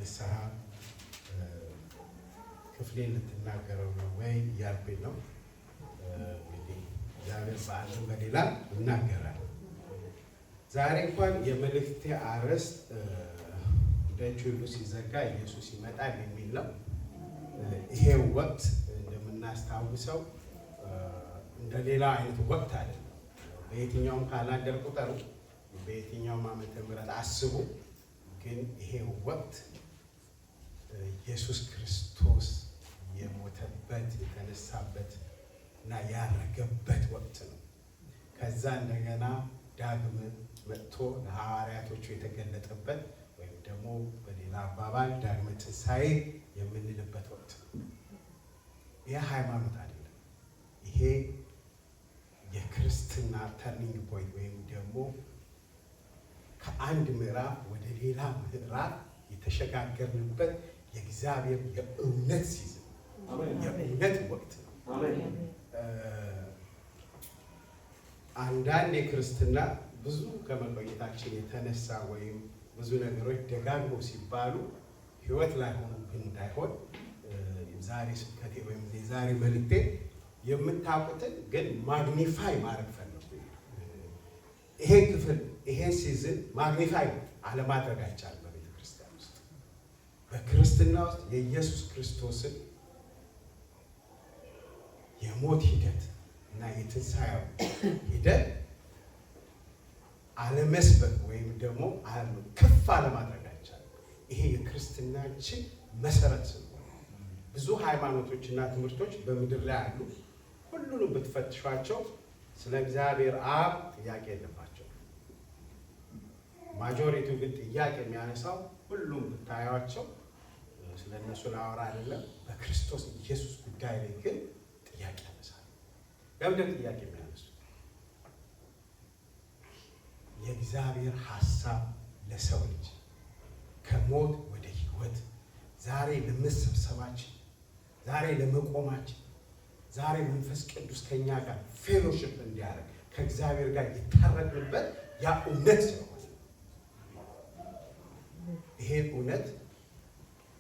ንስሐ ክፍሌን ልትናገረው ነው ወይ እያልኩኝ ነው። እንግዲህ እግዚአብሔር በአንድም በሌላ ይናገራል። ዛሬ እንኳን የመልእክቴ አርዕስት ደጅ ሁሉ ሲዘጋ ኢየሱስ ይመጣል የሚል ነው። ይሄ ወቅት እንደምናስታውሰው እንደ ሌላ አይነት ወቅት አይደለም። በየትኛውም ካላንደር ቁጠሩ፣ በየትኛውም ዓመተ ምህረት አስቡ። ግን ይሄ ወቅት ኢየሱስ ክርስቶስ የሞተበት የተነሳበት እና ያረገበት ወቅት ነው። ከዛ እንደገና ዳግም መጥቶ ለሐዋርያቶቹ የተገለጠበት ወይም ደግሞ በሌላ አባባል ዳግመ ትንሣኤ የምንልበት ወቅት ነው። ይህ ሃይማኖት አይደለም። ይሄ የክርስትና ተርኒንግ ፖይንት ወይም ደግሞ ከአንድ ምዕራፍ ወደ ሌላ ምዕራፍ የተሸጋገርንበት የእግዚአብሔር የእውነት ሲዝን የእውነት ወቅት ነው። አንዳንድ የክርስትና ብዙ ከመቆየታችን የተነሳ ወይም ብዙ ነገሮች ደጋግሞ ሲባሉ ሕይወት ላይ ሆኖብን እንዳይሆን ዛሬ ስብከቴ ወይም የዛሬ መልእክቴ የምታውቁትን ግን ማግኒፋይ ማድረግ ፈለጉ። ይሄ ክፍል ይሄ ሲዝን ማግኒፋይ አለማድረግ አይቻልም። በቤተ ክርስቲያን ውስጥ በክርስትና ውስጥ የኢየሱስ ክርስቶስን የሞት ሂደት እና የትንሣኤው ሂደት አለመስበክ ወይም ደግሞ ከፍ አለማድረግ አይቻልም። ይሄ የክርስትናችን መሰረት ነው። ብዙ ሃይማኖቶችና ትምህርቶች በምድር ላይ አሉ። ሁሉንም ብትፈትሿቸው ስለ እግዚአብሔር አብ ጥያቄ የለባቸው። ማጆሪቲው ግን ጥያቄ የሚያነሳው ሁሉም ብታዩቸው ስለ እነሱ ላወራ አይደለም፣ በክርስቶስ ኢየሱስ ጉዳይ ላይ ግን ጥያቄ ያነሳል። ለምንድን ጥያቄ የሚያነሱ? የእግዚአብሔር ሐሳብ ለሰው ልጅ ከሞት ወደ ሕይወት ዛሬ ለመሰብሰባችን፣ ዛሬ ለመቆማችን፣ ዛሬ መንፈስ ቅዱስ ከኛ ጋር ፌሎሺፕ እንዲያደርግ ከእግዚአብሔር ጋር የታረቅንበት ያ እውነት ስለሆነ ይሄን እውነት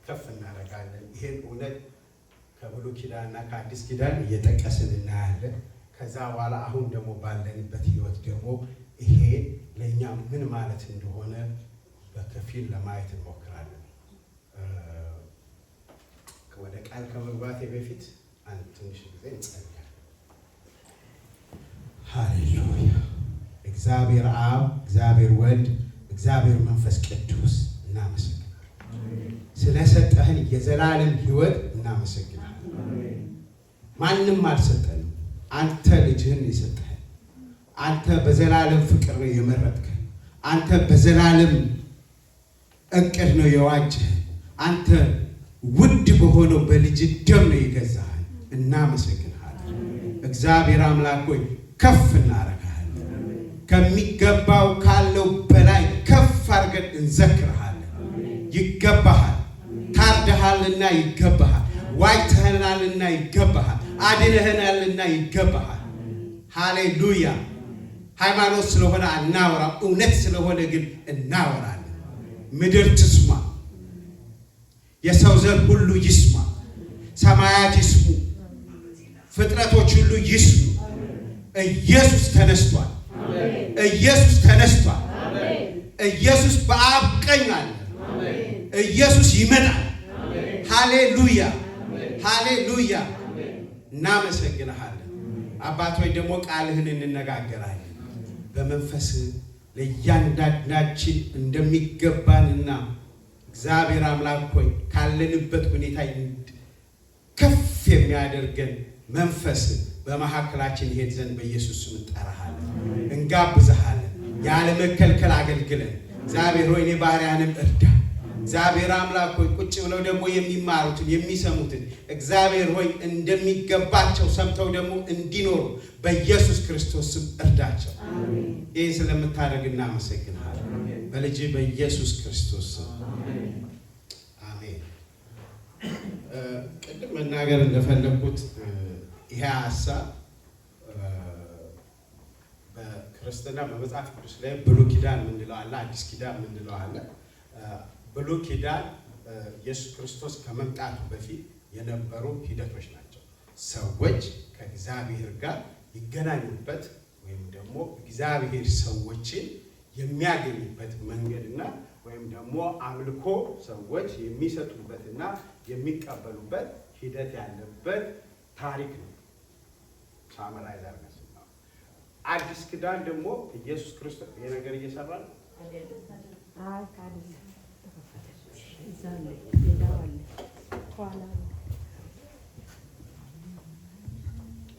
ከፍ እናደርጋለን። ይሄን እውነት ከብሉይ ኪዳንና ከአዲስ ኪዳን እየጠቀስን እናያለን። ከዛ በኋላ አሁን ደግሞ ባለንበት ህይወት ደግሞ ይሄ ለእኛ ምን ማለት እንደሆነ በከፊል ለማየት እንሞክራለን። ወደ ቃል ከመግባቴ በፊት አንድ ትንሽ ጊዜ እንጸልያለን። ሃሌሉያ። እግዚአብሔር አብ፣ እግዚአብሔር ወልድ፣ እግዚአብሔር መንፈስ ቅዱስ እናመሰግናለን። ስለሰጠህን የዘላለም ህይወት እናመሰግናለን። ማንም አልሰጠንም። አንተ ልጅህን የሰጠህን፣ አንተ በዘላለም ፍቅር ነው የመረጥከን፣ አንተ በዘላለም እቅድ ነው የዋጀህን፣ አንተ ውድ በሆነው በልጅ ደም ነው የገዛህን። እናመሰግናለን። እግዚአብሔር አምላክ ሆይ ከፍ እናደርግሃለን። ከሚገባው ካለው በላይ ከፍ አድርገን እንዘክርሃለን። ይገባሃል። ታርደሃልና ይገባሃል። ዋጅተህናልና ይገባሃል። አድነህናልና ይገባሃል። ሃሌሉያ። ሃይማኖት ስለሆነ አናወራም፣ እውነት ስለሆነ ግን እናወራለን። ምድር ትስማ፣ የሰው ዘር ሁሉ ይስማ፣ ሰማያት ይስሙ፣ ፍጥረቶች ሁሉ ይስሙ። ኢየሱስ ተነስቷል። ኢየሱስ ተነስቷል። ኢየሱስ በአብ ቀኝ አለ። ኢየሱስ ይመጣል። ሃሌሉያ ሃሌሉያ። እናመሰግንሃለን አባት ሆይ። ደግሞ ቃልህን እንነጋገራለን በመንፈስ ለእያንዳንዳችን እንደሚገባንና እግዚአብሔር አምላክ ሆይ ካለንበት ሁኔታ ከፍ የሚያደርገን መንፈስ በመካከላችን ይሄድ ዘንድ በኢየሱስ ስም እንጠራሃለን፣ እንጋብዝሃለን። ያለ መከልከል አገልግለን እግዚአብሔር ሆይ። እኔ ባሪያህንም እርዳ እግዚአብሔር አምላክ ሆይ። ቁጭ ብለው ደግሞ የሚማሩትን የሚሰሙትን እግዚአብሔር ሆይ እንደሚገባቸው ሰምተው ደግሞ እንዲኖሩ በኢየሱስ ክርስቶስ ስም እርዳቸው። ይህ ስለምታደርግ እናመሰግንሃለን በልጅ በኢየሱስ ክርስቶስ ስም አሜን። ቅድም መናገር እንደፈለኩት ይሄ ሐሳብ በክርስትና በመጽሐፍ ቅዱስ ላይ ብሉይ ኪዳን የምንለው አለ፣ አዲስ ኪዳን የምንለው አለ። ብሉይ ኪዳን ኢየሱስ ክርስቶስ ከመምጣቱ በፊት የነበሩ ሂደቶች ናቸው። ሰዎች ከእግዚአብሔር ጋር ይገናኙበት ወይም ደግሞ እግዚአብሔር ሰዎችን የሚያገኝበት መንገድና ወይም ደግሞ አምልኮ ሰዎች የሚሰጡበትና የሚቀበሉበት ሂደት ያለበት ታሪክ ነው። ሳመራይዝ አድርገን ስናየው አዲስ ኪዳን ደግሞ ኢየሱስ ክርስቶስ የነገር እየሰራ ነው።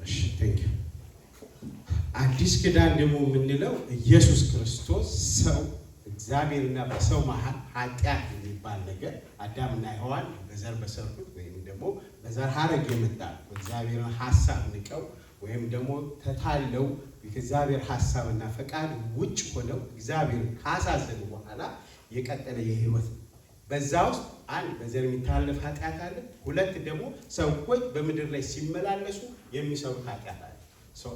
እሺ ቴንክ ዩ። አዲስ ኪዳን ደግሞ የምንለው ኢየሱስ ክርስቶስ ሰው እግዚአብሔርና በሰው መሀል ኃጢአት የሚባል ነገር አዳምና ሔዋን በዘር በሰሩት ወይም ደግሞ በዘር ሐረግ የመጣ እግዚአብሔርን ሐሳብ ንቀው ወይም ደግሞ ተታለው ከእግዚአብሔር ሐሳብና ፈቃድ ውጭ ሆነው እግዚአብሔርን ካሳዘኑ በኋላ የቀጠለ የህይወት በዛ ውስጥ አንድ በዘር የሚታለፍ ኃጢአት አለ። ሁለት ደግሞ ሰዎች በምድር ላይ ሲመላለሱ የሚሰሩት ኃጢአት አለ።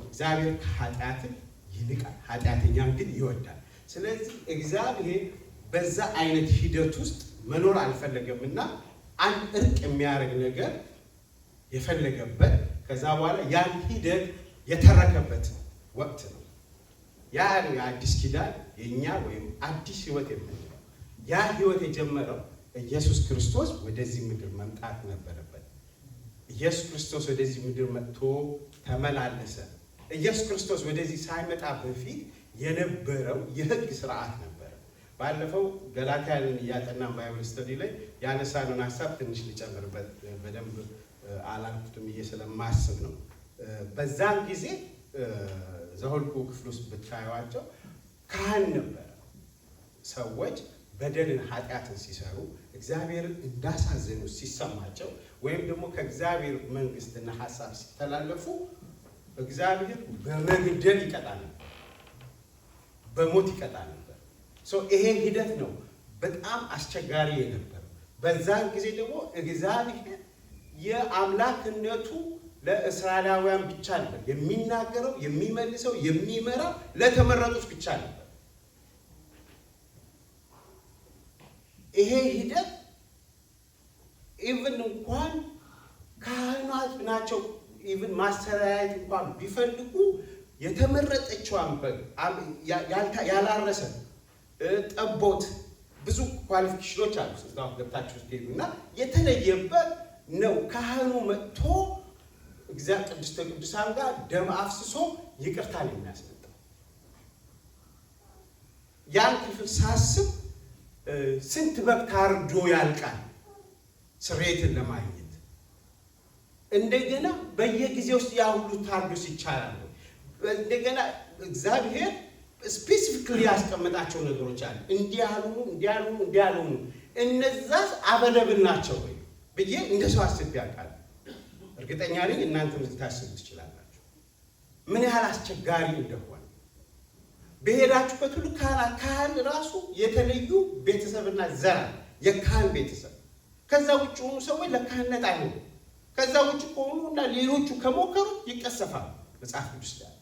እግዚአብሔር ኃጢአትን ይንቃል፣ ኃጢአተኛን ግን ይወዳል። ስለዚህ እግዚአብሔር በዛ አይነት ሂደት ውስጥ መኖር አልፈለገምና አንድ እርቅ የሚያደርግ ነገር የፈለገበት ከዛ በኋላ ያን ሂደት የተረከበት ወቅት ነው። ያ የአዲስ ኪዳን የኛ ወይም አዲስ ህይወት የምንለው ያ ህይወት የጀመረው ኢየሱስ ክርስቶስ ወደዚህ ምድር መምጣት ነበረበት። ኢየሱስ ክርስቶስ ወደዚህ ምድር መጥቶ ተመላለሰ። ኢየሱስ ክርስቶስ ወደዚህ ሳይመጣ በፊት የነበረው የህግ ስርዓት ነበረ። ባለፈው ገላትያን እያጠናን ባይብል ስተዲ ላይ ያነሳነውን ሀሳብ ትንሽ ልጨምርበት፣ በደንብ አላልኩትም ብዬ ስለማስብ ነው። በዛን ጊዜ ዘኍልቍ ክፍል ውስጥ ብታዩዋቸው ካህን ነበረ። ሰዎች በደልን ኃጢአትን ሲሰሩ እግዚአብሔርን እንዳሳዘኑ ሲሰማቸው ወይም ደግሞ ከእግዚአብሔር መንግስትና ሀሳብ ሲተላለፉ እግዚአብሔር በመግደል ይቀጣ ነበር፣ በሞት ይቀጣ ነበር። ይሄ ሂደት ነው በጣም አስቸጋሪ የነበረው። በዛን ጊዜ ደግሞ እግዚአብሔር የአምላክነቱ ለእስራኤላውያን ብቻ ነበር የሚናገረው፣ የሚመልሰው፣ የሚመራው ለተመረጡት ብቻ ነበር። ይሄ ሂደት ኢቭን እንኳን ካህናት ናቸው ኢቭን ማስተያየት እንኳን ቢፈልጉ የተመረጠችዋን በግ ያላረሰ ጠቦት ብዙ ኳሊፊኬሽኖች አሉ። እዛው ገብታችሁ ስትሄዱና የተለየበት ነው። ካህኑ መጥቶ እግዚአብሔር ቅድስተ ቅዱሳን ጋር ደም አፍስሶ ይቅርታን የሚያስመጣው ያን ክፍል ሳስብ ስንት በግ ታርዶ ያልቃል ስርየትን ለማግኘት። እንደገና በየጊዜው ውስጥ ያ ሁሉ ታርዶስ ይቻላል። እንደገና እግዚአብሔር ስፔሲፊክሊ ያስቀመጣቸው ነገሮች አሉ። እንዲያልሆኑ እነዛስ አበለብል ናቸው ወይ ብዬ እንደሰው አስቤ ያውቃል። እርግጠኛ ነኝ እናንተም ልታስቡ ትችላላችሁ ምን ያህል አስቸጋሪ እንደሆነ። በሄዳችሁበት ሁሉ ካህን ራሱ የተለዩ ቤተሰብና ዘር የካህን ቤተሰብ። ከዛ ውጭ ሆኑ ሰዎች ለካህንነት አይሆኑም። ከዛ ውጭ ከሆኑና ሌሎቹ ከሞከሩ ይቀሰፋሉ መጽሐፍ ቅዱስ ላይ።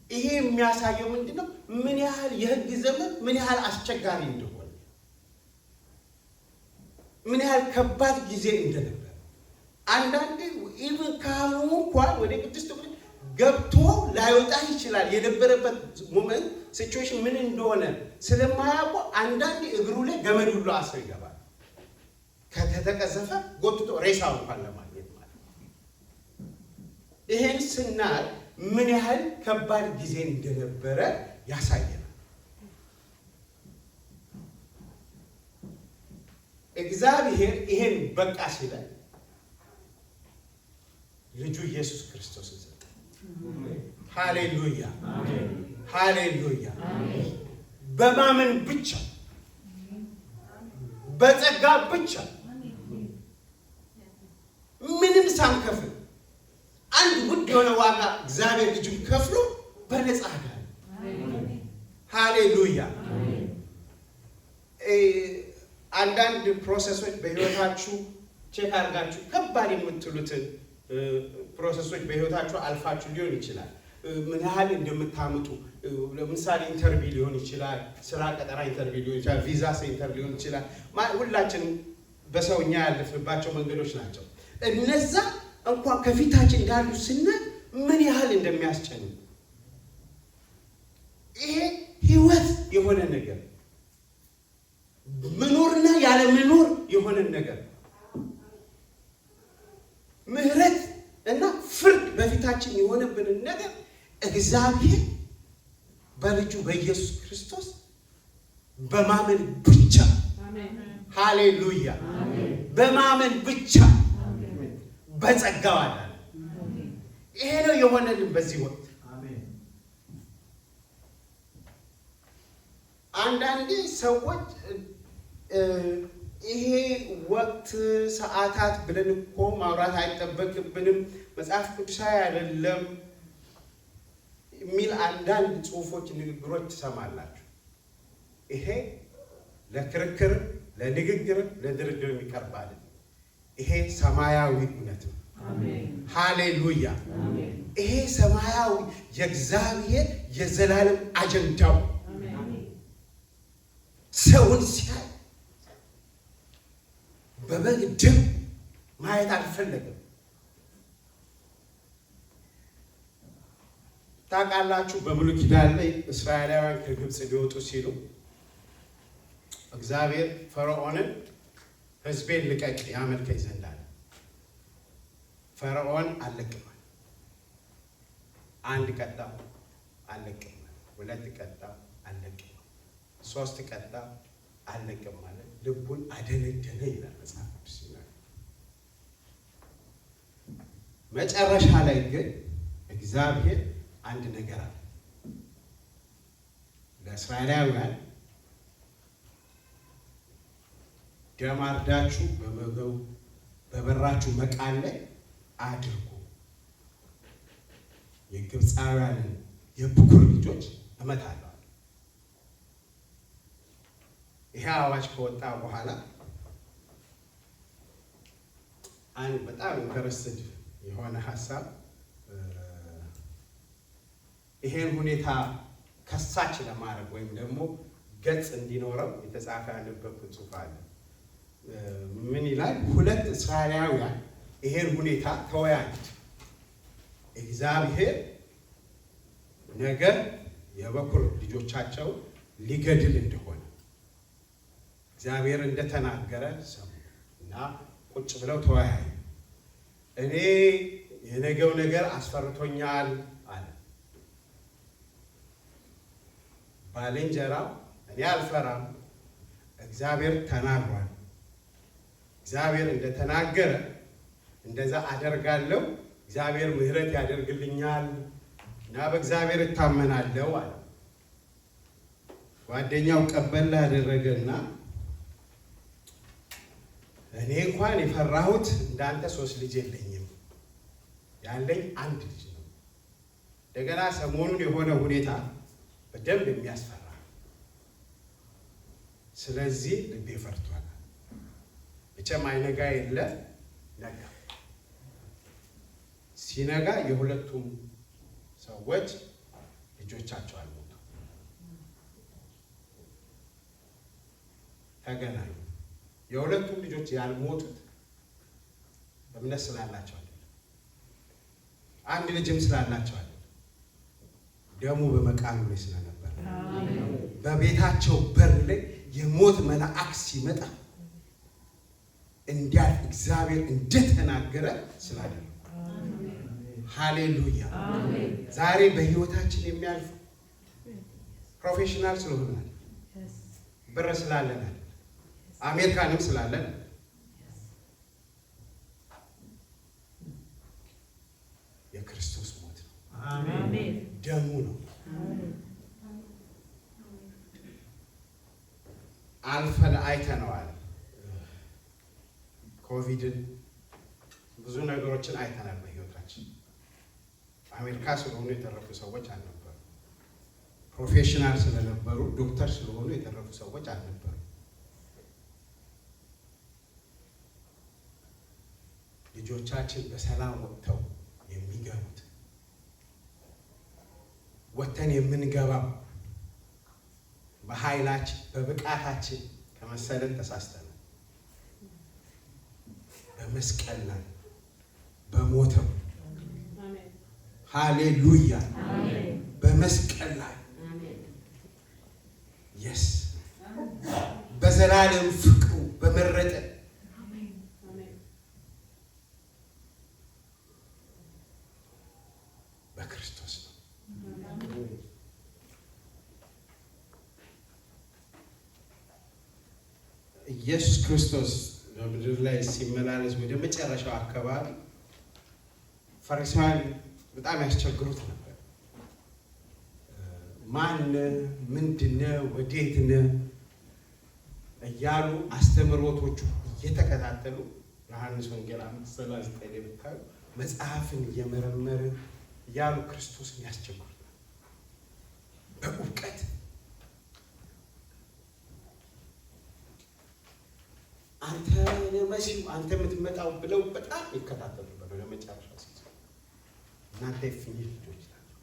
ይሄ የሚያሳየው ምንድነው? ምን ያህል የህግ ዘመን ምን ያህል አስቸጋሪ እንደሆነ፣ ምን ያህል ከባድ ጊዜ እንደነበር። አንዳንዴ ኢቭን ካህኑ እንኳን ወደ ቅድስት ገብቶ ላይወጣ ይችላል። የነበረበት ሞመንት ሲቹዌሽን ምን እንደሆነ ስለማያውቁ አንዳንዴ እግሩ ላይ ገመድ ሁሉ አስሮ ይገባል። ከተቀዘፈ ጎትቶ ሬሳው እንኳን ለማግኘት ማለት ነው። ይሄን ስናይ ምን ያህል ከባድ ጊዜ እንደነበረ ያሳየናል። እግዚአብሔር ይሄን በቃ ሲለን ልጁ ኢየሱስ ክርስቶስን ሰጠ። ሃሌሉያ ሃሌሉያ። በማመን ብቻ በጸጋ ብቻ ምንም ሳንከፍል አንድ ውድ የሆነ ዋጋ እግዚአብሔር ልጁን ከፍሎ በነፃ ጋር ሃሌሉያ። አንዳንድ ፕሮሰሶች በህይወታችሁ ቼክ አድርጋችሁ ከባድ የምትሉትን ፕሮሰሶች በህይወታችሁ አልፋችሁ ሊሆን ይችላል። ምን ያህል እንደምታመጡ ለምሳሌ ኢንተርቪው ሊሆን ይችላል፣ ስራ ቀጠራ ኢንተርቪው ሊሆን ይችላል፣ ቪዛ ሴንተር ሊሆን ይችላል። ሁላችንም በሰውኛ ያለፍንባቸው መንገዶች ናቸው። እነዛ እንኳን ከፊታችን እንዳሉ ስናይ ምን ያህል እንደሚያስጨንቅ ይሄ ህይወት የሆነ ነገር መኖርና ያለ መኖር የሆነ ነገር ምህረት እና ፍርድ በፊታችን የሆነብንን ነገር እግዚአብሔር በልጁ በኢየሱስ ክርስቶስ በማመን ብቻ ሃሌሉያ በማመን ብቻ በጸጋው አለ። ይሄ ነው የሆነልን በዚህ ወቅት። አንዳንዴ ሰዎች ይሄ ወቅት ሰዓታት ብለን እኮ ማውራት አይጠበቅብንም፣ መጽሐፍ ቅዱሳዊ አይደለም የሚል አንዳንድ ጽሑፎች፣ ንግግሮች ትሰማላችሁ። ይሄ ለክርክር፣ ለንግግር፣ ለድርድር የሚቀርብ አይደለም። ይሄ ሰማያዊ እውነት ነው። ሃሌሉያ! ይሄ ሰማያዊ የእግዚአብሔር የዘላለም አጀንዳው ሰውን ሲያይ በበግ ደም ማየት አልፈለገም። ታውቃላችሁ፣ በብሉይ ኪዳን ላይ እስራኤላውያን ከግብፅ ሊወጡ ሲሉ እግዚአብሔር ፈርዖንን ሕዝቤን ልቀቅ ያመልከኝ ዘንድ አለ። ፈርዖን አልለቅም አለ። አንድ ቀጣ አልለቅም አለ። ሁለት ቀጣ አልለቅም አለ። ሶስት ቀጣ አልለቅም አለ። ልቡን አደነደነ ይላል መጽሐፍ ቅዱስ። መጨረሻ ላይ ግን እግዚአብሔር አንድ ነገር አለ ለእስራኤላውያን፣ ደም አርዳችሁ በበራችሁ መቃን ላይ አድርጉ፣ የግብፃውያንን የብኩር ልጆች እመታለሁ። ይሄ አዋጅ ከወጣ በኋላ አንድ በጣም ኢንተረስትድ የሆነ ሀሳብ ይሄን ሁኔታ ከሳች ለማድረግ ወይም ደግሞ ገጽ እንዲኖረው የተጻፈ ያነበብኩት ጽሑፍ አለ። ምን ይላል? ሁለት እስራኤላውያን ይሄን ሁኔታ ተወያዩት። እግዚአብሔር ነገር የበኩር ልጆቻቸው ሊገድል እንደሆነ እግዚአብሔር እንደተናገረ ሰሙ እና ቁጭ ብለው ተወያዩ። እኔ የነገው ነገር አስፈርቶኛል አለ። ባልንጀራው እኔ አልፈራም፣ እግዚአብሔር ተናግሯል፣ እግዚአብሔር እንደተናገረ እንደዛ አደርጋለሁ፣ እግዚአብሔር ምሕረት ያደርግልኛል እና በእግዚአብሔር እታመናለሁ አለ። ጓደኛው ቀበል ያደረገና እኔ እንኳን የፈራሁት እንዳንተ 3 ልጅ የለኝም፣ ያለኝ 1 ልጅ ነው። እንደገና ሰሞኑን የሆነ ሁኔታ በደንብ የሚያስፈራ፣ ስለዚህ ልቤ ፈርቷል። መቼም አይነጋ የለ ነጋ። ሲነጋ የሁለቱም ሰዎች ልጆቻቸው አልሞቱ፣ ተገናኙ። የሁለቱም ልጆች ያልሞቱት እምነት ስላላቸው አይደለም፣ አንድ ልጅም ስላላቸው አይደለም፣ ደሙ በመቃኑ ላይ ስለነበር በቤታቸው በር ላይ የሞት መልአክ ሲመጣ እንዲያልፍ እግዚአብሔር እንደተናገረ ስላደረገ። ሃሌሉያ! ዛሬ በህይወታችን የሚያልፍ ፕሮፌሽናል ስለሆነ ብር ስላለን አሜሪካንም ስላለን የክርስቶስ ሞት ነው፣ ደሙ ነው። አልፈን አይተነዋል። ኮቪድን ብዙ ነገሮችን አይተናል በህይወታችን። አሜሪካ ስለሆኑ የተረፉ ሰዎች አልነበሩ። ፕሮፌሽናል ስለነበሩ ዶክተር ስለሆኑ የተረፉ ሰዎች አልነበሩ። ልጆቻችን በሰላም ወጥተው የሚገቡት ወተን የምንገባው በኃይላችን በብቃታችን ከመሰለን ተሳስተናል። በመስቀል ላይ በሞተው ሃሌሉያ በመስቀል ላይ የስ በዘላለም ፍቅሩ በመረጠ በክርስቶስ ነው። ኢየሱስ ክርስቶስ በምድር ላይ ሲመላለስ ወደ መጨረሻው አካባቢ ፈሪሳውያን በጣም ያስቸግሩት ነበር። ማን ምንድነው ወዴት ነው እያሉ አስተምሮቶቹ እየተከታተሉ ዮሐንስ ወንጌል 5:39 ብታዩ መጽሐፍን እየመረመረ እያሉ ክርስቶስን ያስቸግሩት በእውቀት አንተ ለመሲሁ አንተ የምትመጣው ብለው በጣም ይከታተሉ ነበር። ለመጨረሻ ሲል እናንተ የእፉኝት ልጆች ናቸው።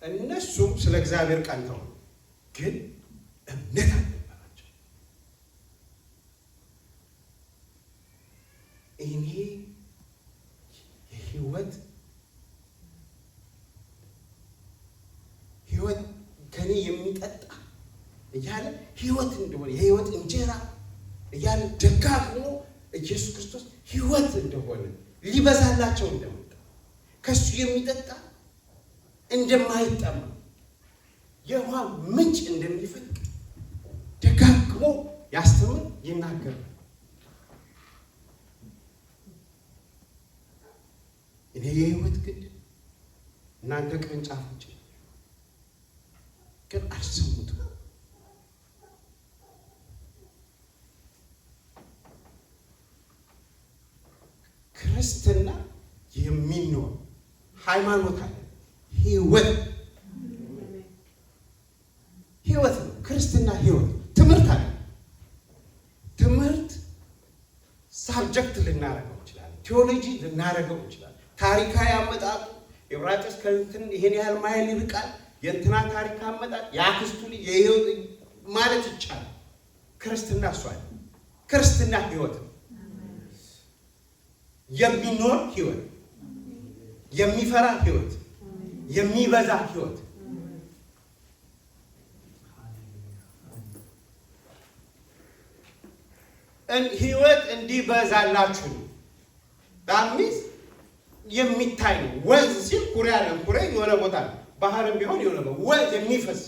እነሱም ስለ እግዚአብሔር ቀንተው ግን እምነት አልነበራቸው። እኔ የህይወት ከኔ የሚጠጣ እያለ ህይወት እንደሆነ የህይወት እንጀራ እያለ ደጋግሞ ኢየሱስ ክርስቶስ ህይወት እንደሆነ ሊበዛላቸው እንደመጣ ከሱ የሚጠጣ እንደማይጠማ የውሃ ምንጭ እንደሚፈልቅ ደጋግሞ ያስተምር ይናገር። እኔ የህይወት ግንድ እናንተ ቅርንጫፎች ግን አልሰሙትም። ክርስትና የሚኖር ሃይማኖት አለ። ህይወት ነው። ክርስትና ህይወት ትምህርት አለ። ትምህርት ሳብጀክት ልናረገው እንችላለን። ቴዎሎጂ ልናረገው እንችላለን። ታሪካዊ አመጣጡ ኤብራጥስ ከእንትን ይሄን ያህል ማይል ይርቃል፣ የእንትና ታሪክ አመጣጥ የአክስቱ የህይወት ማለት ይቻላል። ክርስትና እሷ ክርስትና ህይወት ነው። የሚኖር ህይወት፣ የሚፈራ ህይወት፣ የሚበዛ ህይወት። ህይወት እንዲበዛላችሁ ነው። ዳሚስ የሚታይ ነው። ወንዝ ሲል ኩሬ አለ። ኩሬ የሆነ ቦታ ነው። ባህርም ቢሆን የሆነ ወንዝ የሚፈስ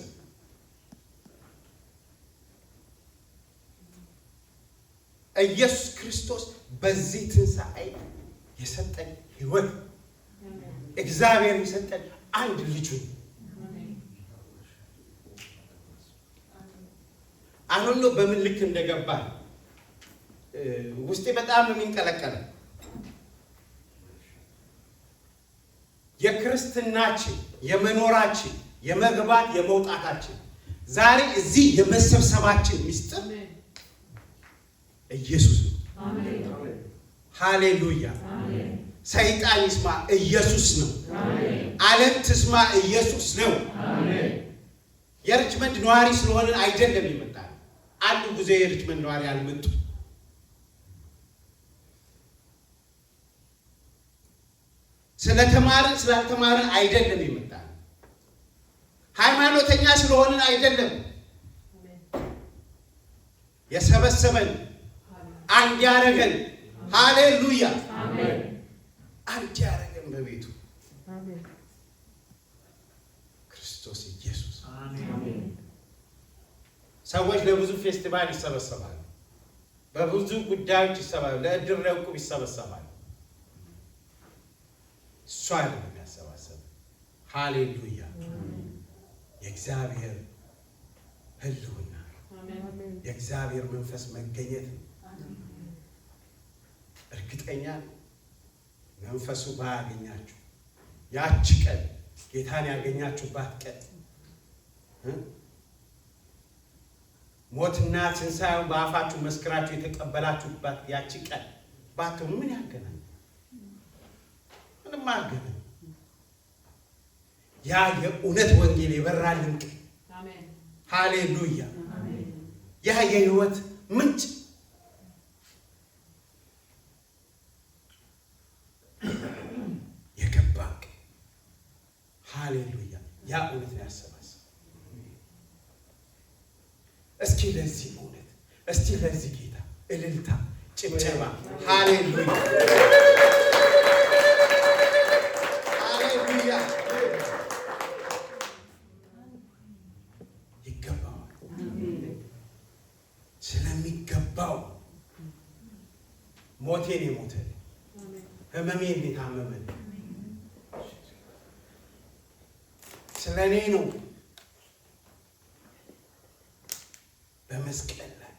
ኢየሱስ ክርስቶስ በዚህ ትንሣኤ የሰጠን ህይወት እግዚአብሔር የሰጠን አንድ ልጁ አሁን ነው። በምን ልክ እንደገባ ውስጤ በጣም የሚንቀለቀለ የክርስትናችን የመኖራችን የመግባት የመውጣታችን ዛሬ እዚህ የመሰብሰባችን ምስጢር ኢየሱስ ነው። ሃሌሉያ። ሰይጣን ይስማ ኢየሱስ ነው። ዓለም ትስማ ኢየሱስ ነው። የሪችመንድ ነዋሪ ስለሆነ አይደለም ይመጣል። አንዱ ጊዜ የሪችመንድ ነዋሪ አልመጡ። ስለተማርን ስላልተማርን አይደለም ይመጣል። ሃይማኖተኛ ስለሆንን አይደለም። የሰበሰበን አንድ ያረገን ሃሌሉያ አንድ ያረገን በቤቱ ክርስቶስ ኢየሱስ። ሰዎች ለብዙ ፌስቲቫል ይሰበሰባሉ፣ በብዙ ጉዳዮች ይሰበሰባሉ፣ ለእድር ለዕቁብ ይሰበሰባሉ። እሷ አይደለም የሚያሰባሰብ። ሃሌሉያ የእግዚአብሔር ህልውና የእግዚአብሔር መንፈስ መገኘት ነው። እርግጠኛ መንፈሱ ባያገኛችሁ ያቺ ቀን ጌታን ያገኛችሁባት ቀን ሞትና ትንሣኤውን በአፋችሁ መስክራችሁ የተቀበላችሁባት ያቺ ቀን ባትሆኑ ምን ያገናኛል? ምንም አገናኝ። ያ የእውነት ወንጌል የበራልን ቀን አሜን ሃሌሉያ አሜን። ያ የህይወት ምንጭ የገባን ቀን ሃሌሉያ። ያ እውነት ነው ያሰባሰበ። እስኪ ለዚህ እውነት እስቲ ለዚህ ጌታ እልልታ ጭብጨባ ሃሌሉያ ሃሌሉያ። ይገባዋል። ስለሚገባው ሞቴን የሞተልኝ ህመሜን የታመመልኝ ስለ እኔ ነው በመስቀል ላይ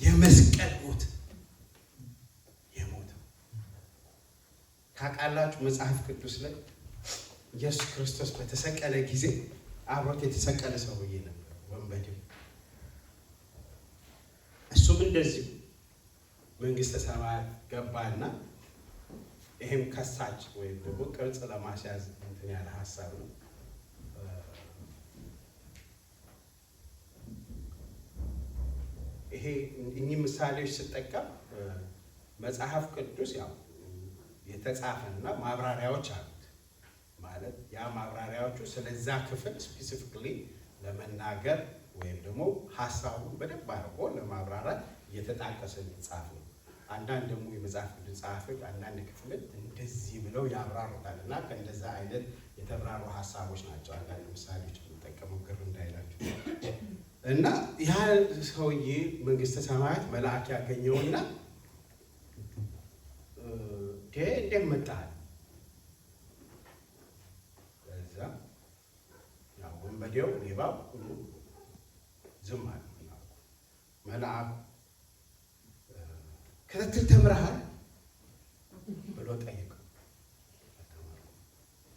የመስቀል ሞት የሞተው። ታውቃላችሁ መጽሐፍ ቅዱስ ላይ ኢየሱስ ክርስቶስ በተሰቀለ ጊዜ አብሮት የተሰቀለ ሰውዬ ነበር፣ ወንበዴው። እሱም እንደዚሁ መንግስተ ሰማያት ገባና ይሄም ከሳች ወይም ደግሞ ቅርጽ ለማስያዝ እንትን ያለ ሀሳብ ነው። ይሄ እኚህ ምሳሌዎች ስጠቀም መጽሐፍ ቅዱስ ያው የተጻፈና ማብራሪያዎች አሉት። ማለት ያ ማብራሪያዎቹ ስለዛ ክፍል ስፔሲፊክሊ ለመናገር ወይም ደግሞ ሀሳቡን በደንብ አድርጎ ለማብራራት እየተጣቀሰ የሚጻፍ ነው። አንዳንድ ደግሞ የመጽሐፍ ቅዱስ ጸሐፊዎች አንዳንድ ክፍል እንደዚህ ብለው ያብራሩታል እና ከእንደዛ አይነት የተብራሩ ሀሳቦች ናቸው አንዳንድ ምሳሌዎች የሚጠቀመው ግር እንዳይላችሁ። እና ያ ሰውዬ መንግስተ ሰማያት መልአክ ያገኘውና እንዴት መጣህ? ከዛ ያው ወንበዴው ሌባው ዝም አለ። መልአክ ክትትል ተምረሃል ብሎ ጠየቀው።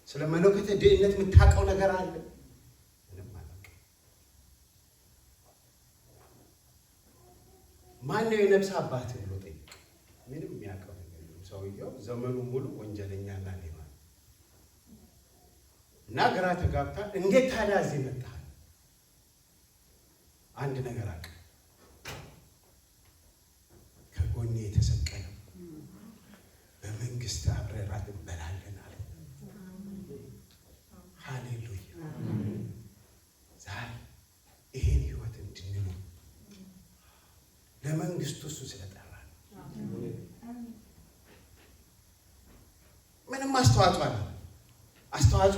ስለ መለኮት ድህነት የምታውቀው ነገር አለ? ማነው የነፍስ አባት ብሎ ጠየቀ። ምንም የሚያውቀው ነገር የለም። ሰውየው ዘመኑ ሙሉ ወንጀለኛና ሌባ እና ግራ ተጋብታ እንዴት ታዲያ እዚህ መጣህ? አንድ ነገር አውቅ፣ ከጎኔ የተሰቀለው በመንግስት አብረን ራት እንበላለን አለ። ሃሌሉያ። ዛሬ ይሄን ህይወት እንድንኖር ለመንግስቱ እሱ ስለጠራ ምንም አስተዋጽኦ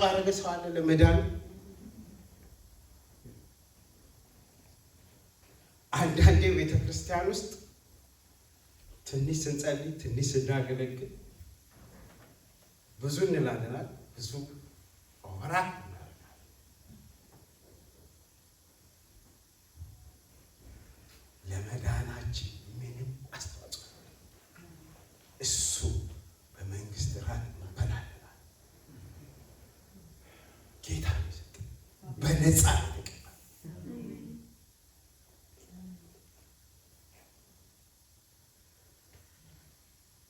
አደረገ ሰው አለ ለመዳን? አንዳንዴ ቤተ ክርስቲያን ውስጥ ትንሽ ስንጸልይ ትንሽ ስናገለግል ብዙ እንላለናል፣ ብዙ ኦራ ለመዳናችን ምንም አስተዋጽኦ እሱ በመንግስት ራት እንበላለናል። ጌታ ይሰጥ በነፃ ተቀበል።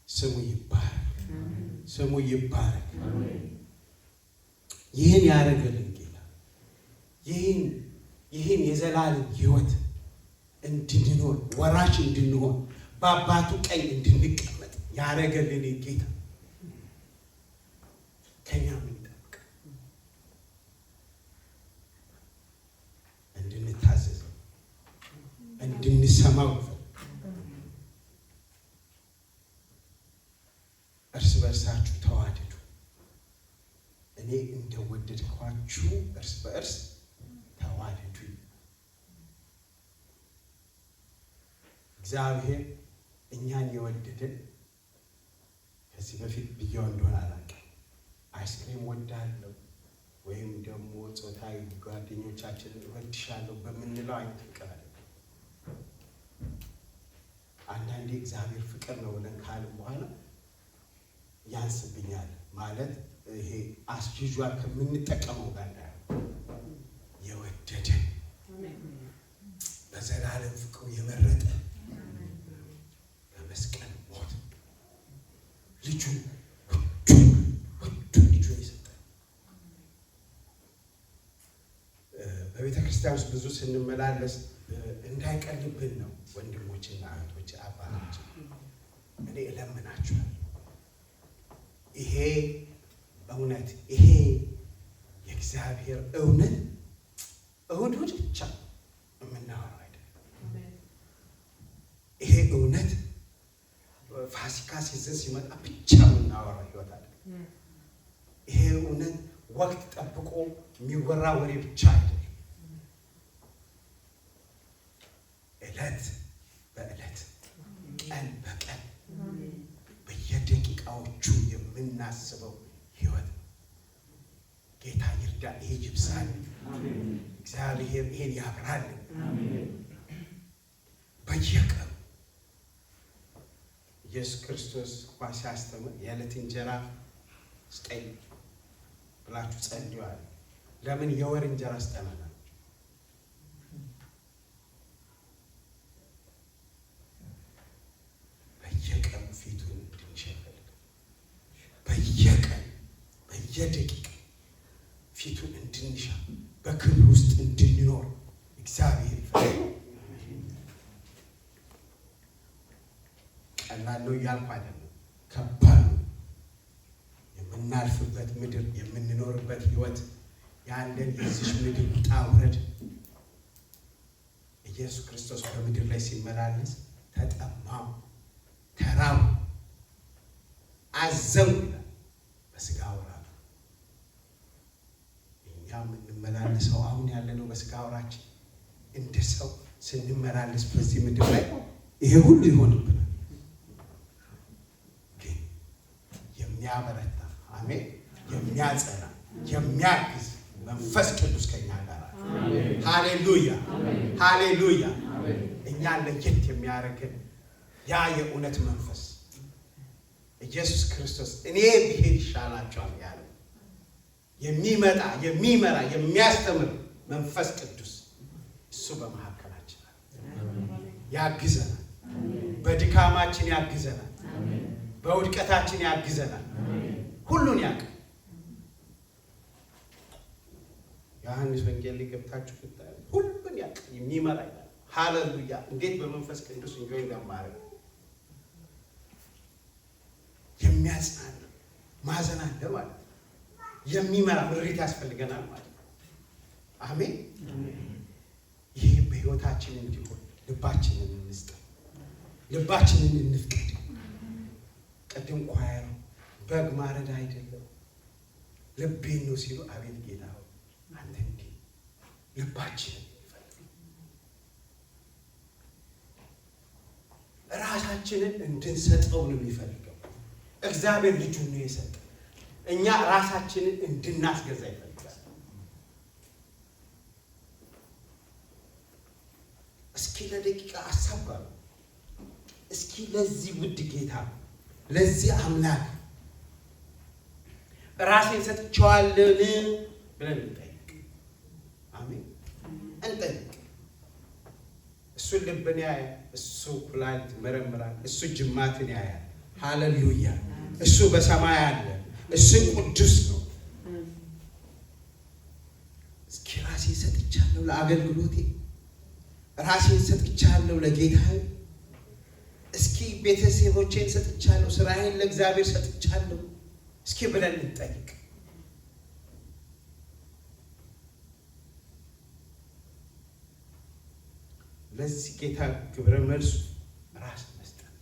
ስሙ ይባረክ፣ ስሙ ይባረክ። ይህን ያደረገልን ጌታ ይህን የዘላለም ህይወት እንድንኖር ወራሽ እንድንሆን በአባቱ ቀኝ እንድንቀመጥ ያደረገልን ጌታ ከኛ ምን ይጠብቅ? እንድንታዘዘው እንድንሰማው እርስ በእርሳችሁ ተዋደዱ፣ እኔ እንደወደድኳችሁ እርስ በእርስ ተዋደዱ። እግዚአብሔር እኛን የወደደን ከዚህ በፊት ብዬው እንደሆነ አላውቅም። አይስክሬም ወዳለሁ ወይም ደግሞ ጾታዊ ጓደኞቻችንን እወድሻለሁ በምንለው አይነት ፍቅር አይደለም። አንዳንዴ እግዚአብሔር ፍቅር ነው ብለን ካልን በኋላ ያንስብኛል ማለት ይሄ አስዩዥዋል ከምንጠቀመው ጋር የወደደን በዘላለም ፍቅሩ የመረጠ በመስቀል ሞት ልጁ በቤተክርስቲያን ውስጥ ብዙ ስንመላለስ እንዳይቀልብን ነው። ወንድሞችና እህቶች፣ አባቶች እኔ እለምናችኋለሁ፣ ይሄ እውነት፣ ይሄ የእግዚአብሔር እውነት እሁድ ብቻ የምናወራው አይደለም። ይሄ እውነት ፋሲካ ሲዘን ሲመጣ ብቻ የምናወራው ህይወት አይደለም። ይሄ እውነት ወቅት ጠብቆ የሚወራ ወሬ ብቻ አይደለም። ዕለት በዕለት ቀን በቀን በየደቂቃዎቹ የምናስበው ህይወት ጌታ ይርዳ። ይሄ ይብሳል። እግዚአብሔር ይሄን ያብራል። በየቀኑ ኢየሱስ ክርስቶስ እንኳን ሲያስተምር የዕለት እንጀራ ስጠኝ ብላችሁ ጸልዩአል። ለምን የወር እንጀራ ስጠናል? በየቀኑ ፊቱን እንድንሸፈል፣ በየቀኑ በየደቂቃ ፊቱን እንድንሻ፣ በክብር ውስጥ እንድንኖር እግዚአብሔር ይፈልጋል። ቀላል ነው እያልኩ አይደለም፣ ከባድ ነው። የምናልፍበት ምድር፣ የምንኖርበት ህይወት፣ ያለን የዚች ምድር ውጣ ውረድ። ኢየሱስ ክርስቶስ በምድር ላይ ሲመላለስ ተጠማው፣ ተራው፣ አዘው ይላል በስጋ ወራቱ። እኛ የምንመላለሰው አሁን ያለነው በስጋ ወራችን እንደ ሰው ስንመላለስ በዚህ ምድር ላይ ይሄ ሁሉ ይሆንብናል። ግን የሚያበረታ አሜን፣ የሚያጸና የሚያግዝ መንፈስ ቅዱስ ከኛ ጋር አለ። ሃሌሉያ ሃሌሉያ። እኛን ለየት የሚያደርገን ያ የእውነት መንፈስ ኢየሱስ ክርስቶስ እኔ ብሄድ ይሻላቸዋል ያለው የሚመጣ የሚመራ የሚያስተምር መንፈስ ቅዱስ እሱ በመካከላችን ያግዘናል። በድካማችን ያግዘናል። በውድቀታችን ያግዘናል። ሁሉን ያውቃል። ዮሐንስ ወንጌል ላይ ገብታችሁ ብታዩ ሁሉን ያውቃል፣ የሚመራ ይላል። ሃሌሉያ! እንዴት በመንፈስ ቅዱስ እንጆይ እንደማረግ የሚያጽናና ማዘን አለ ማለት ነው። የሚመራ ምሪት ያስፈልገናል ማለት ነው። አሜን። ይሄ በህይወታችን እንዲሆን ልባችንን እንስጥ፣ ልባችንን እንፍቀድ። ቅድም ኳየሩ በግ ማረድ አይደለም ልቤን ነው ሲሉ አቤት ጌታ አንተ እንዴ ልባችንን ይፈልግ። ራሳችንን እንድንሰጠው ነው የሚፈልገው። እግዚአብሔር ልጁን ነው የሰጠ። እኛ ራሳችንን እንድናስገዛ ይፈልጋል። እስኪ ለደቂቃ አሳባሉ። እስኪ ለዚህ ውድ ጌታ ለዚህ አምላክ ራሴን ሰጥቼዋለሁ ብለን እንጠይቅ። አሜን፣ እንጠይቅ። እሱ ልብን ያያል፣ እሱ ኩላሊት መረምራል፣ እሱ ጅማትን ያያል። ሃሌሉያ! እሱ በሰማይ አለ፣ እሱ ቅዱስ ነው። እስኪ ራሴን ሰጥቻለሁ ለአገልግሎቴ፣ ራሴን ሰጥቻለሁ ለጌታዬ። እስኪ ቤተሰቦቼን ሰጥቻለሁ፣ ስራዬን ለእግዚአብሔር ሰጥቻለሁ እስኪ ብለን እንጠይቅ። ለዚህ ጌታ ግብረ መልሱ ራስ መስጠት።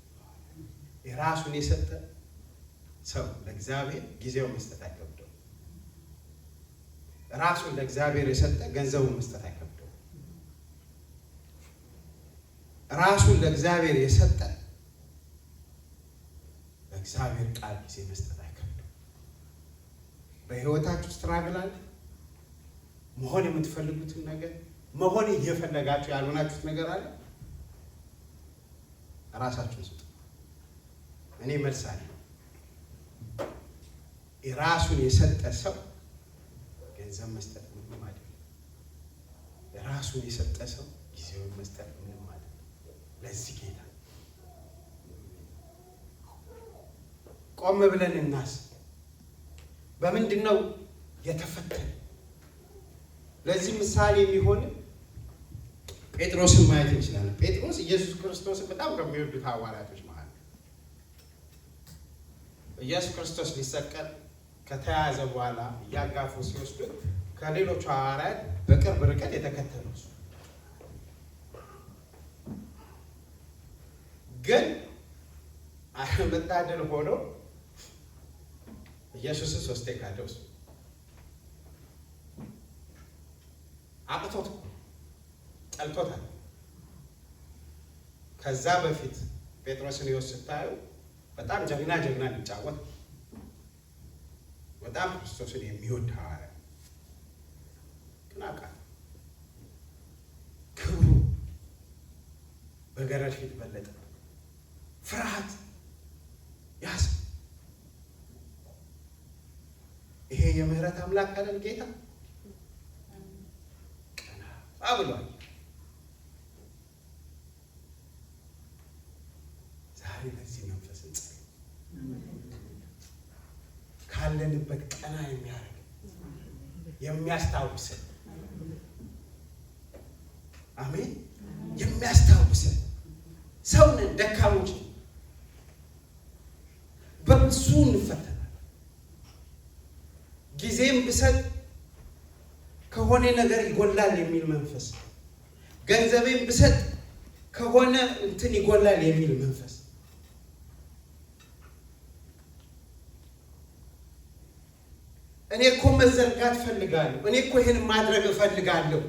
የራሱን የሰጠ ሰው ለእግዚአብሔር ጊዜው መስጠት አይከብደው። ራሱን ለእግዚአብሔር የሰጠ ገንዘቡን መስጠት አይከብደው። ራሱን ለእግዚአብሔር የሰጠ ለእግዚአብሔር ቃል ጊዜ መስጠት አይከብደው። በህይወታችሁ ስትራግል አለ። መሆን የምትፈልጉትን ነገር መሆን እየፈለጋችሁ ያልሆናችሁት ነገር አለ። ራሳችሁን ስጡ። እኔ መልስ አለ። ራሱን የሰጠ ሰው ገንዘብ መስጠት ምንም አይደለም። ራሱን የሰጠ ሰው ጊዜውን መስጠት ምንም አይደለም። ለዚህ ጌታ ቆም ብለን እናስብ። በምንድን ነው የተፈተነ? ለዚህ ምሳሌ የሚሆን ጴጥሮስን ማየት እንችላለን። ጴጥሮስ ኢየሱስ ክርስቶስን በጣም ከሚወዱት ሐዋርያቶች መሃል ኢየሱስ ክርስቶስ ሊሰቀል ከተያዘ በኋላ እያጋፉ ሲወስዱት ከሌሎቹ ሐዋርያት በቅርብ ርቀት የተከተለው እሱ ግን መታደል ሆኖ ኢየሱስን 3 ካደው እሱ አቅቶት ጠልቶታል። ከዛ በፊት ጴጥሮስን ስታዩ በጣም ጀግና የሚጫወት በጣም ክርስቶስን የሚወድ ሐዋርያ ግን አውቃለሁ ክብሩ በገረድ ፊት በለጠ። ፍርሃት ያስ ይሄ የምህረት አምላክ አይደል ጌታ ቀና ብሏል። ዛሬ ለዚህ መንፈስ እንጸልይ። ካለንበት ቀና የሚያደርግ የሚያስታውሰን አሜን የሚያስታውሰን ሰውነን ደካሞች በብዙ እንፈተናለን። ጊዜም ብሰጥ ከሆነ ነገር ይጎላል የሚል መንፈስ፣ ገንዘቤም ብሰጥ ከሆነ እንትን ይጎላል የሚል መንፈስ፣ እኔ እኮ መዘርጋት ፈልጋለሁ፣ እኔ እኮ ይሄን ማድረግ እፈልጋለሁ።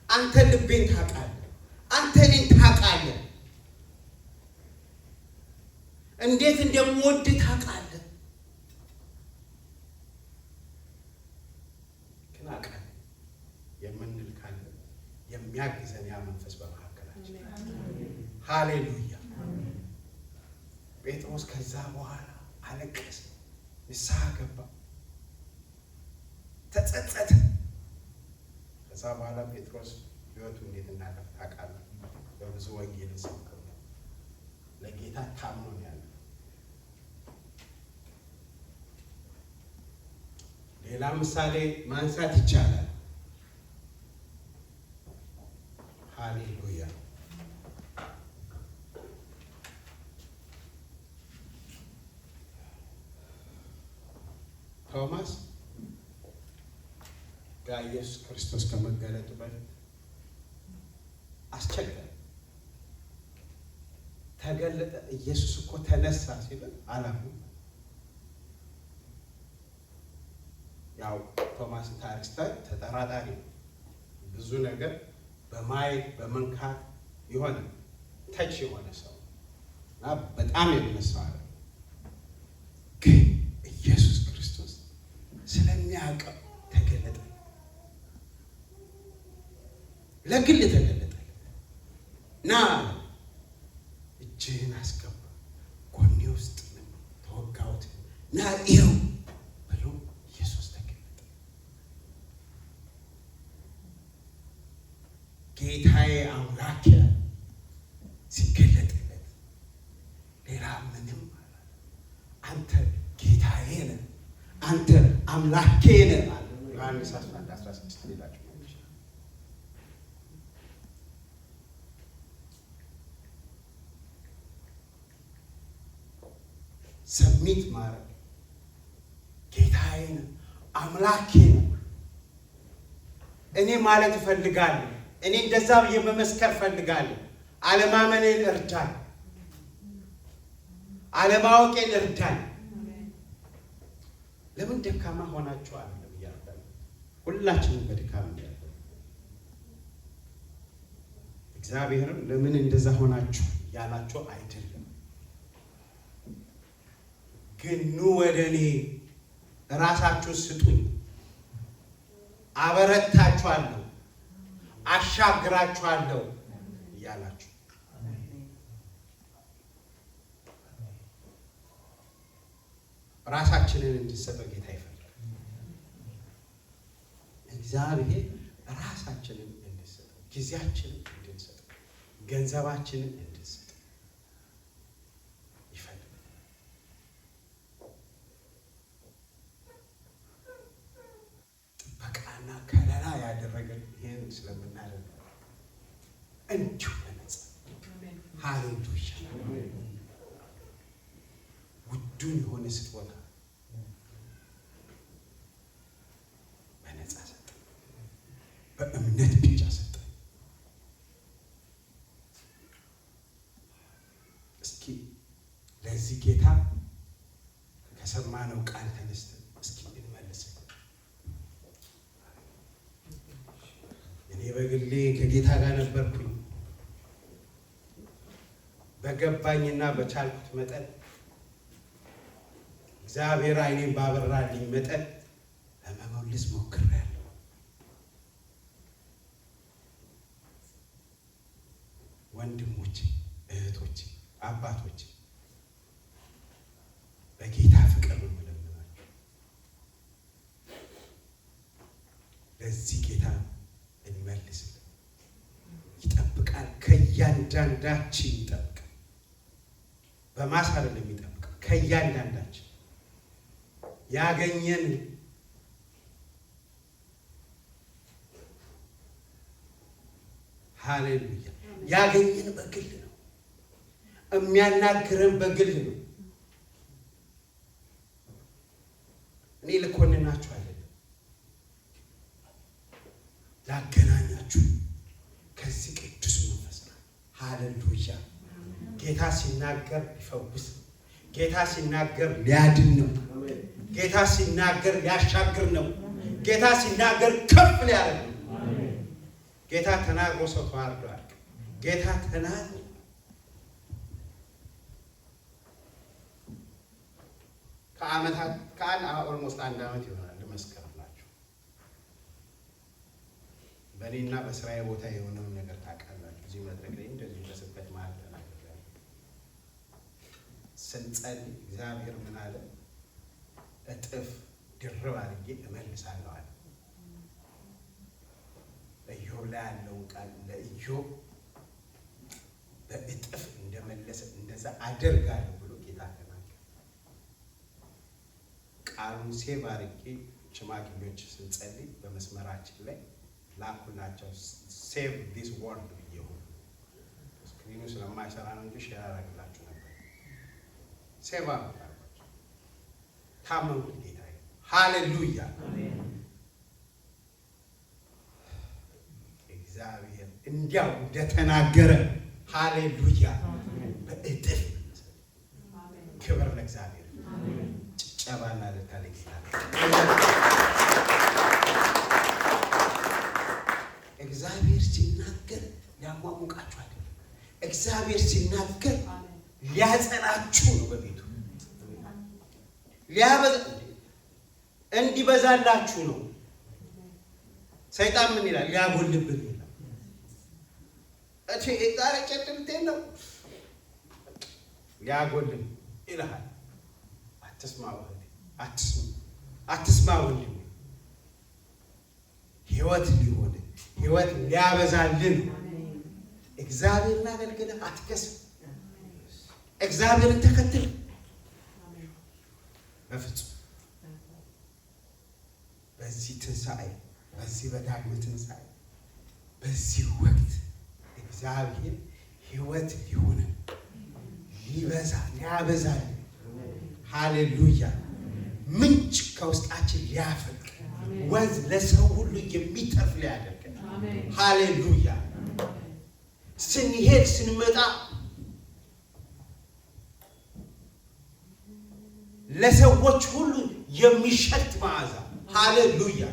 አንተ ልቤን ታውቃለህ፣ አንተ እኔን ታውቃለህ፣ እንዴት እንደምወድ ታውቃለህ። ግን አውቃለሁ የምንል ካለ የሚያግዘን ያ መንፈስ በመካከላችን። ሃሌሉያ። ጴጥሮስ ከዛ በኋላ አለቀሰ፣ ንስሐ ገባ፣ ተጸጸተ። ከዛ በኋላ ጴጥሮስ ሕይወቱ እንዴት እንዳለፈ ታውቃለህ። በብዙ ወንጌል ሰብከው ለጌታ ታምኖ ነው ያለው። ሌላ ምሳሌ ማንሳት ይቻላል። ሃሌሉያ። ቶማስ ጋር ኢየሱስ ክርስቶስ ከመገለጡ በፊት አስቸገረ። ተገለጠ። ኢየሱስ እኮ ተነሳ ሲል አላምንም። ያው ቶማስ ታሪክ ተጠራጣሪ ነው። ብዙ ነገር በማየት በመንካት የሆነ ተች የሆነ ሰው እና በጣም የሚነሳው ግን ኢየሱስ ክርስቶስ ስለሚያውቀው ተገለጠ። ለግል ተገለጠ። ና እጅህን አስገባ፣ ጎኔ ውስጥ ተወጋሁት፣ ና ይኸው ብሎ ኢየሱስ ተገለጠ። ጌታዬ አምላኬ ሲገለጥለት ሌላ ምንም አንተ ጌታዬ ነህ፣ አንተ አምላኬ ነህ አለ። ዮሐንስ 11:16 ሌላችሁ ሰሚት ማድረግ ጌታዬ ነህ፣ አምላኬ ነህ እኔ ማለት እፈልጋለሁ። እኔ እንደዛ ብዬ መመስከር እፈልጋለሁ። አለማመኔን እርዳኝ፣ አለማወቄን እርዳኝ። ለምን ደካማ ሆናችኋል? ሁላችንም በድካም ያለን እግዚአብሔርም ለምን እንደዛ ሆናችሁ ያላችሁ አይደለም። ግን ኑ ወደ እኔ ራሳችሁ ስጡኝ፣ አበረታችኋለሁ፣ አሻግራችኋለሁ እያላችሁ ራሳችንን እንድንሰጠው ጌታ ይፈልጋል። እግዚአብሔር ራሳችንን እንድንሰጠው፣ ጊዜያችንን እንድንሰጠው፣ ገንዘባችንን እንድንሰጠው ይፈልጋል። ጥበቃና ከለላ ያደረገን ስለምናደርግ እንዲሁ በነጻ ሃሌሉያ ውዱን የሆነ ስጦታ በነጻ ሰጠ። በእምነት ብቻ ሰጠ። እስኪ ለዚህ ጌታ ከሰማነው ቃል ተነስተን እስኪ እንመልስ። እኔ በግሌ ከጌታ ጋር ነበርኩኝ። በገባኝና በቻልኩት መጠን እግዚአብሔር ዓይኔን ባበራልኝ መጠን ለመመለስ ሞክሬያለሁ። ወንድሞቼ፣ እህቶቼ፣ አባቶቼ በጌታ ፍቅር ነው የምለምናችሁ። ለዚህ ጌታ እንመልስልን። ይጠብቃል። ከእያንዳንዳችን ይጠብቃል። በማሳር የሚጠብቅ ከእያንዳንዳችን ያገኘን ሃሌሉያ ያገኘን በግል ነው። የሚያናግረን በግል ነው። እኔ ልኮንናችሁ አይደለም፣ ላገናኛችሁ ከዚህ ቅዱስ መንፈስ ጋር ሃሌሉያ። ጌታ ሲናገር ሊፈውስ፣ ጌታ ሲናገር ሊያድን ነው። ጌታ ሲናገር ሊያሻግር ነው። ጌታ ሲናገር ከፍ ሊያደርግ ነው። ጌታ ተናግሮ ሰው ተዋርዷል። ጌታ ተናግሮ ከዓመታት ኦልሞስት 1 ዓመት ይሆናል ልመስከርላችሁ። በእኔና በስራዬ ቦታ የሆነውን ነገር ታውቃላችሁ። እዚህ መድረክ ላይ እንደዚህ በስብከት መሀል ተናግሬያለሁ። ስንጸልይ እግዚአብሔር ምን አለ? እጥፍ ድርብ አድርጌ እመልሳለሁ አለ። በኢዮብ ላይ ያለውን ቃል ለኢዮብ በእጥፍ እንደመለሰ እንደዛ አደርጋለሁ ብሎ ጌታ ተናገረ። ቃሉን ሴቭ አድርጌ ሽማግሌዎች ስንጸልይ በመስመራችን ላይ ላኩላቸው። ሴቭ ዲስ ወርድ ብዬ ሁሉ ስክሪኑ ስለማይሰራ ነው እንጂ ሼር አደርግላችሁ ነበር። ሴቭ አድርጋለሁ። ታመንኩት ጌታ ሃሌሉያ። እግዚአብሔር እንዲያው እንደተናገረ ሃሌሉያ በእጥፍ ክብር ለእግዚአብሔር። ጭብጨባና እልልታ ለጌታ። እግዚአብሔር ሲናገር ሊያሟሙቃችሁ አይደለም። እግዚአብሔር ሲናገር ሊያጸናችሁ ነው። በቤቱ እንዲበዛላችሁ ነው። ሰይጣን ምን ይላል? ሊያጎልብን ይላል። ዛሬ ጨጥልቴን ነው ሊያጎልብ ይልሃል። አትስማ ወንድሜ፣ አትስማ ወንድሜ። ህይወት ሊሆን ህይወት ሊያበዛልን እግዚአብሔርን አገልግለህ አትከስም። እግዚአብሔርን ተከትል በፍጹም። በዚህ ትንሣኤ፣ በዚህ በዳግም ትንሣኤ፣ በዚህ ወቅት እግዚአብሔር ህይወት ሊሆነን ሊበዛ ሊያበዛልን ሃሌሉያ ምንጭ ከውስጣችን ሊያፈልቅ ወንዝ ለሰው ሁሉ የሚተርፍ ሊያደርገን ሃሌሉያ። ስንሄድ ስንመጣ ለሰዎች ሁሉ የሚሸት መዓዛ ሃሌሉያ።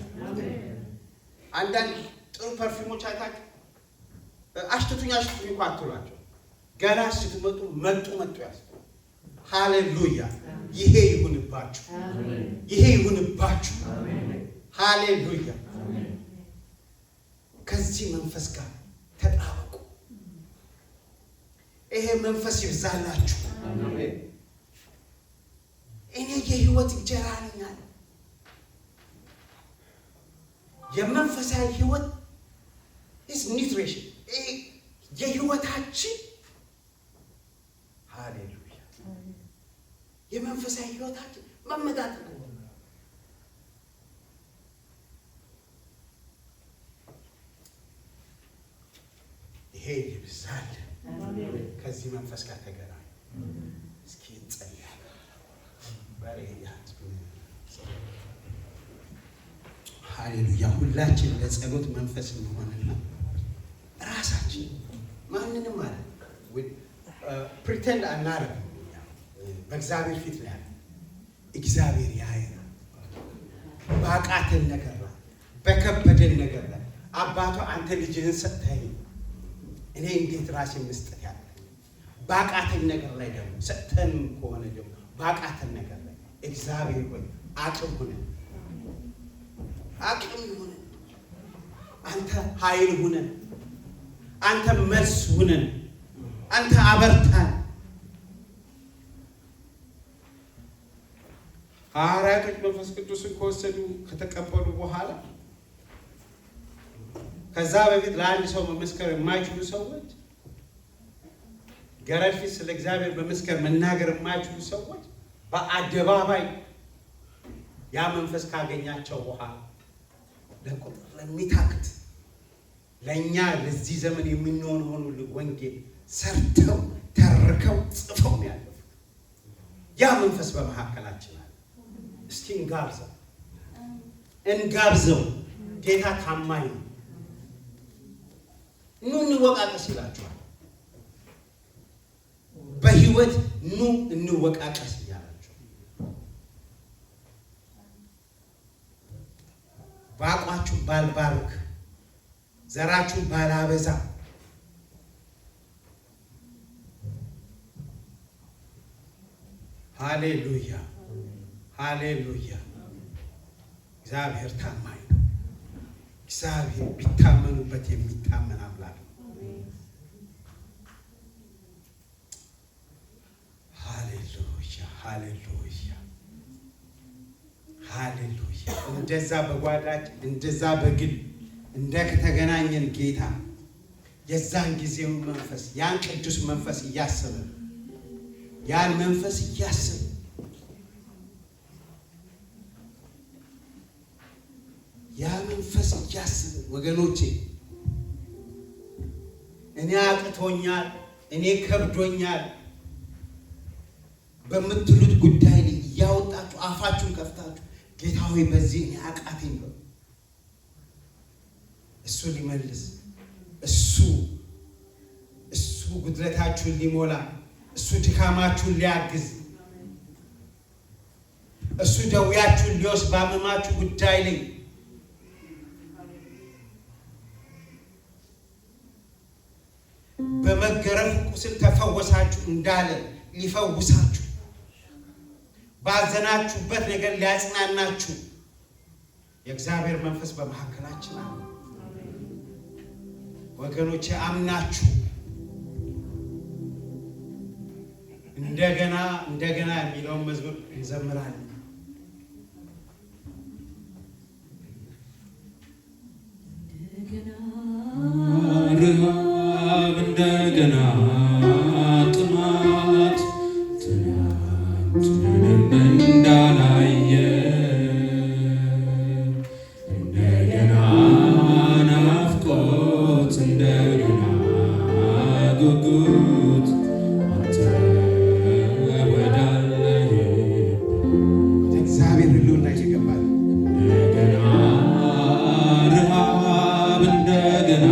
አንዳንድ ጥሩ ፐርፊውሞች አይታችሁ አሽትቱኝ እኮ አትሏቸው። ገና ስትመጡ መጡ ያስ ሃሌሉያ። ይሄ ይሁንባችሁ፣ ይሄ ይሁንባችሁ ሃሌሉያ። ከዚህ መንፈስ ጋር ተጣበቁ። ይሄ መንፈስ ይብዛላችሁ። እኔ የህይወት እንጀራ ነኝ አለ። የመንፈሳዊ ህይወት is nutrition። የህይወታችን ሃሌሉያ የመንፈሳዊ ህይወታችን መመጣጠን ነው። ሄድ ይብዛል። ከዚህ መንፈስ ጋር ተገናኝ። እስኪ እንጸልያለን። ሃሌሉያ። ሁላችን ለጸሎት መንፈስ እንሆንና ራሳችን ማንንም ማለት ፕሪቴንድ አናደርግም። በእግዚአብሔር ፊት ነው ያለ። እግዚአብሔር ያየናል። ባቃተን ነገር ላይ፣ በከበደን ነገር ላይ አባቷ አንተ ልጅህን ሰጥተኸኝ እኔ እንዴት ራሴን መስጠት ያለ ባቃተን ነገር ላይ ደግሞ ሰጥተን ከሆነ ደግሞ ባቃተን ነገር ላይ እግዚአብሔር ሆይ አቅም ሁነን፣ አቅም ሁነን፣ አንተ ኃይል ሁነን፣ አንተ መልስ ሁነን፣ አንተ አበርታን። ሐዋርያቶች መንፈስ ቅዱስን ከወሰዱ ከተቀበሉ በኋላ ከዛ በፊት ለአንድ ሰው መመስከር የማይችሉ ሰዎች፣ ገረድ ፊት ስለ እግዚአብሔር በመስከር መናገር የማይችሉ ሰዎች በአደባባይ ያ መንፈስ ካገኛቸው በኋላ ለቁጥር ለሚታክት ለእኛ ለዚህ ዘመን የምንሆነውን ወንጌል ሰርተው ተርከው ጽፈው ያለፉት ያ መንፈስ በመካከላችን አለ። እስቲ እንጋብዘው። ጌታ ታማኝ ነው። ኑ እንወቃቀስ ይላችኋል። በህይወት ኑ እንወቃቀስ እያላችሁ ባቋችሁ ባልባርክ ዘራችሁ ባላበዛ ሃሌሉያ ሃሌሉያ። እግዚአብሔር ታማኝ ነው። እግዚአብሔር ቢታመኑበት የሚታመን አምላክ ነው። ሃሌሉያ ሃሌሉያ ሃሌሉያ። እንደዛ በጓዳችን እንደዛ በግል እንደተገናኘን ጌታ የዛን ጊዜው መንፈስ ያን ቅዱስ መንፈስ እያሰብን ያን መንፈስ እያሰብን ያ መንፈስ እያስብን ወገኖቼ፣ እኔ አቅቶኛል፣ እኔ ከብዶኛል በምትሉት ጉዳይ ላይ እያወጣችሁ አፋችሁን ከፍታችሁ ጌታ ሆይ በዚህ እኔ አቃተኝ ነው። እሱ ሊመልስ፣ እሱ ጉድለታችሁን ሊሞላ፣ እሱ ድካማችሁን ሊያግዝ፣ እሱ ደዌያችሁን ሊወስድ ባመማችሁ ጉዳይ ላይ በመገረፍ ቁስል ተፈወሳችሁ እንዳለ ሊፈውሳችሁ፣ ባዘናችሁበት ነገር ሊያጽናናችሁ የእግዚአብሔር መንፈስ በመካከላችን አለ። ወገኖቼ አምናችሁ እንደገና የሚለውን መዝሙር እንዘምራለን። እንደገና ጥማት ትናንት ምንም እንዳላየ እንደገና ናፍቆት እንደገና ጉጉት አንተ ወዳለህበት እግዚአብሔር ሁሉና ይገባል። እንደገና ረሃብ እንደገና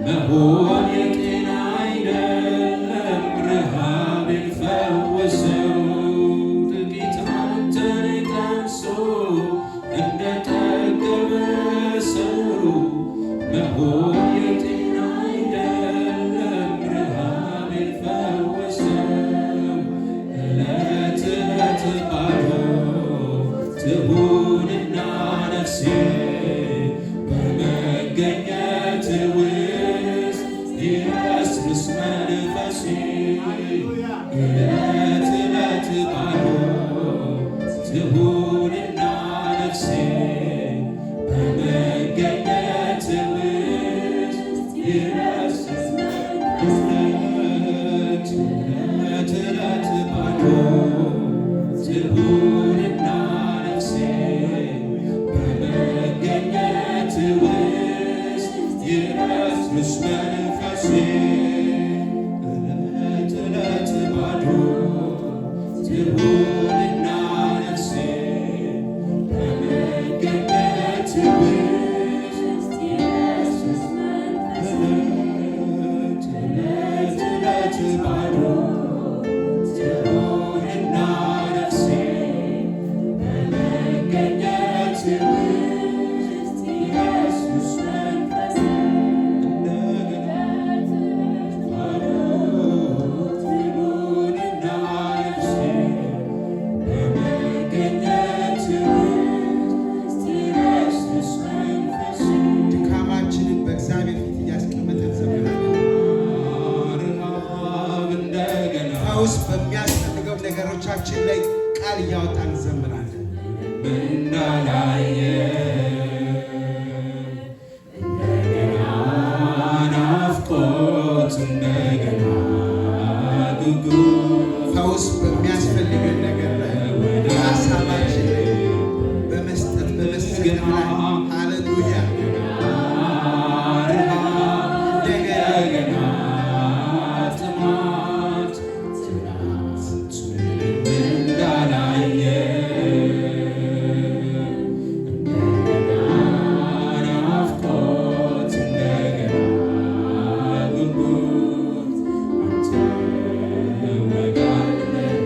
መሆን የጤና አይደለም ዕለት ዕለት ባዶ ትሁንና ነፍሴ በመገኘት ውስጥ ይረስስ ዕለት ዕለት ባዶ ትሁንና ነፍሴ በመገኘት ውስጥ ይረስስ መንፈሴ ዕለት ዕለት ባዶ ትሁንና ነፍሴ በመገኘት ውስጥ ይረስስ መንፈሴ ዕለት ዕለት ባዶ ትሁንና ነፍሴ በመገኘት ውስጥ ይረስስ መንፈሴ እንደገና ባዶ ትሁንና ነፍሴ በመገኘት ውስጥ ይረስስ መንፈሴ ድካማችንን በእግዚአብሔር ፊት እያስቀመጠን ዘምራለን። ረሃብ እንደገና ፈውስ በሚያስፈልገው ነገሮቻችን ላይ ቃል እያወጣን እንዘምራለን። እንዳላየ እንደገና ናፍቆት እንደገና ጉጉት ፈውስ በሚያስፈልገን ነገር ላይ ሀሳባችን ላይ በመስጠት በመሰገድ ላይ ሃሌሉያ እንደገና ጥማት ትናንት እንዳላየ እንደገና ናፍቆት እንደገና ጉጉት አንተ ወጋለህ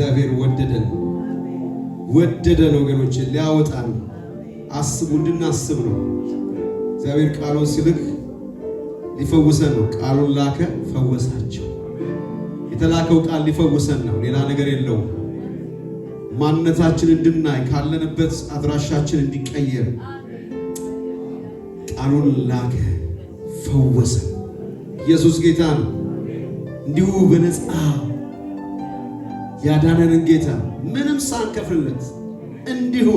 እግዚአብሔር ወደደን ወገኖች፣ ሊያወጣን አስቡ እንድናስብ ነው። እግዚአብሔር ቃሉን ሲልክ ሊፈውሰን ነው። ቃሉን ላከ፣ ፈወሳቸው። የተላከው ቃል ሊፈውሰን ነው፣ ሌላ ነገር የለውም። ማንነታችን እንድናይ ካለንበት አድራሻችን እንዲቀየር ቃሉን ላከ፣ ፈወሰ። ኢየሱስ ጌታ ነው። እንዲሁ በነፃ ያዳነንን ጌታ ምንም ሳንከፍልለት እንዲሁ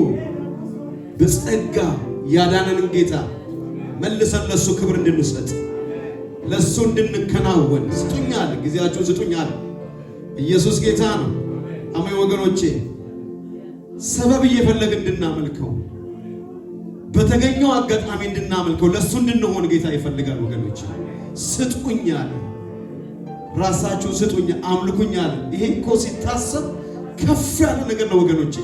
በጸጋ ያዳነንን ጌታ መልሰን ለሱ ክብር እንድንሰጥ ለሱ እንድንከናወን ስጡኛል፣ ጊዜያችሁን ስጡኛል። ኢየሱስ ጌታ ነው። አሜን ወገኖቼ፣ ሰበብ እየፈለግን እንድናመልከው በተገኘው አጋጣሚ እንድናመልከው ለሱ እንድንሆን ጌታ ይፈልጋል። ወገኖቼ ስጡኛል፣ ራሳችሁን ስጡኝ፣ አምልኩኛል። ይሄ እኮ ሲታሰብ ከፍ ያለ ነገር ነው ወገኖቼ።